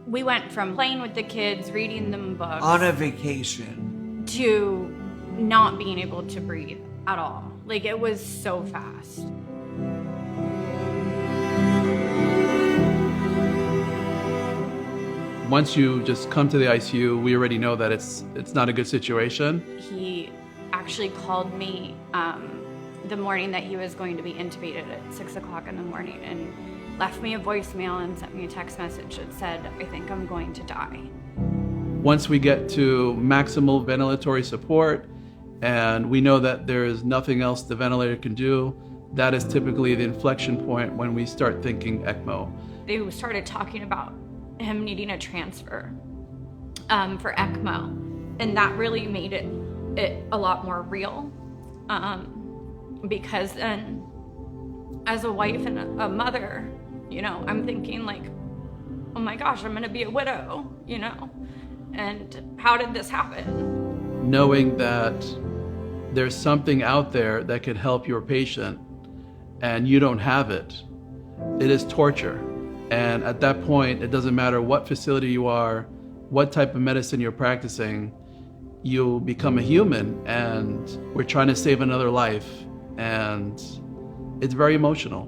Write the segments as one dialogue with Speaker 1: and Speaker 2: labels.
Speaker 1: We went from playing with the kids, reading them books.
Speaker 2: On a vacation.
Speaker 1: To not being able to breathe at all. Like, it was so fast.
Speaker 3: Once you just come to the ICU, we already know that it's not a good situation.
Speaker 1: He actually called me the morning that he was going to be intubated at 6 o'clock in the morning and left me a voicemail and sent me a text message that said, "I think I'm going to die."
Speaker 3: Once we get to maximal ventilatory support and we know that there is nothing else the ventilator can do, that is typically the inflection point when we start thinking ECMO.
Speaker 1: They started talking about him needing a transfer for ECMO, and that really made it a lot more real, because then as a wife and a mother, you know, I'm thinking like, oh my gosh, I'm gonna be a widow, you know, and how did this happen?
Speaker 3: Knowing that there's something out there that could help your patient and you don't have it, it is torture. And at that point, it doesn't matter what facility you are, what type of medicine you're practicing, you become a human, and we're trying to save another life, and it's very emotional.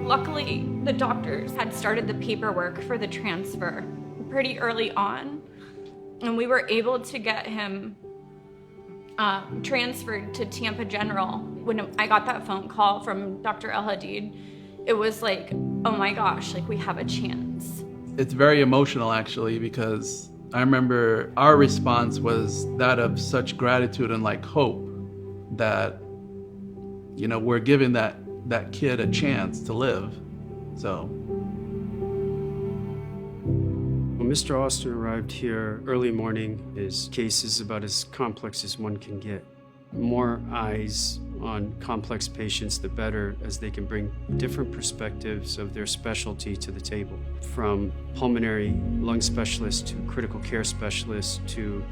Speaker 1: Luckily, the doctors had started the paperwork for the transfer pretty early on, and we were able to get him transferred to Tampa General. When I got that phone call from Dr. El Hadid, it was like, oh my gosh, like, we have a chance.
Speaker 3: It's very emotional, actually, because I remember our response was that of such gratitude and like hope that, you know, we're giving that kid a chance to live. So.
Speaker 4: When Mr. Austin arrived here early morning, his case is about as complex as one can get. More eyes on complex patients, the better, as they can bring different perspectives of their specialty to the table. From pulmonary lung specialists to critical care specialists to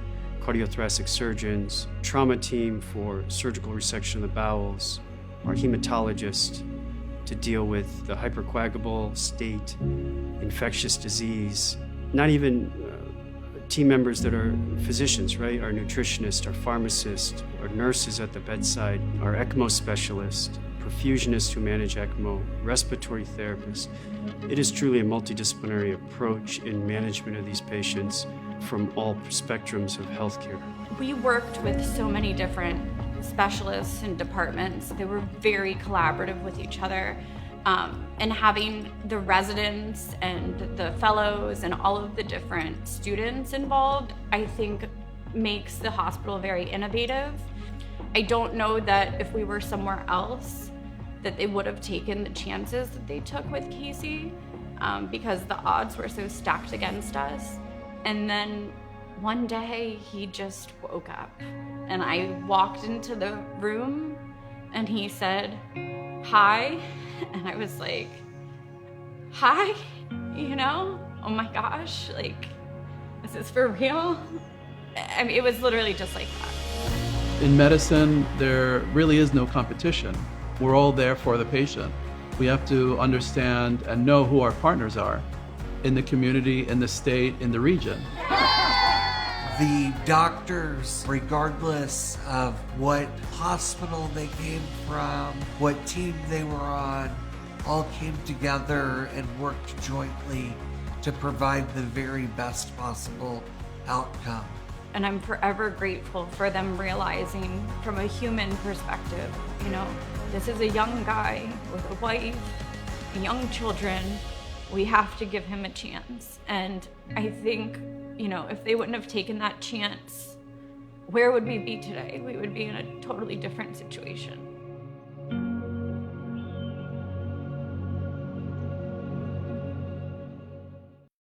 Speaker 4: cardiothoracic surgeons, trauma team for surgical resection of the bowels, our hematologist to deal with the hypercoagulable state, infectious disease, not even team members that are physicians, right? Our nutritionist, our pharmacist, our nurses at the bedside, our ECMO specialist, perfusionists who manage ECMO, respiratory therapists. It is truly a multidisciplinary approach in management of these patients from all spectrums of healthcare.
Speaker 1: We worked with so many different specialists and departments. They were very collaborative with each other. And having the residents and the fellows and all of the different students involved, I think makes the hospital very innovative. I don't know that if we were somewhere else that they would have taken the chances that they took with Casey, because the odds were so stacked against us. And then one day he just woke up and I walked into the room and he said, "Hi." And I was like, "Hi," you know? Oh my gosh, like, is this for real? I mean, it was literally just like that.
Speaker 3: In medicine, there really is no competition. We're all there for the patient. We have to understand and know who our partners are in the community, in the state, in the region.
Speaker 2: The doctors, regardless of what hospital they came from, what team they were on, all came together and worked jointly to provide the very best possible outcome.
Speaker 1: And I'm forever grateful for them realizing from a human perspective, you know, this is a young guy with a wife, young children. We have to give him a chance. And I think, you know, if they wouldn't have taken that chance, where would we be today? We would be in a totally different situation.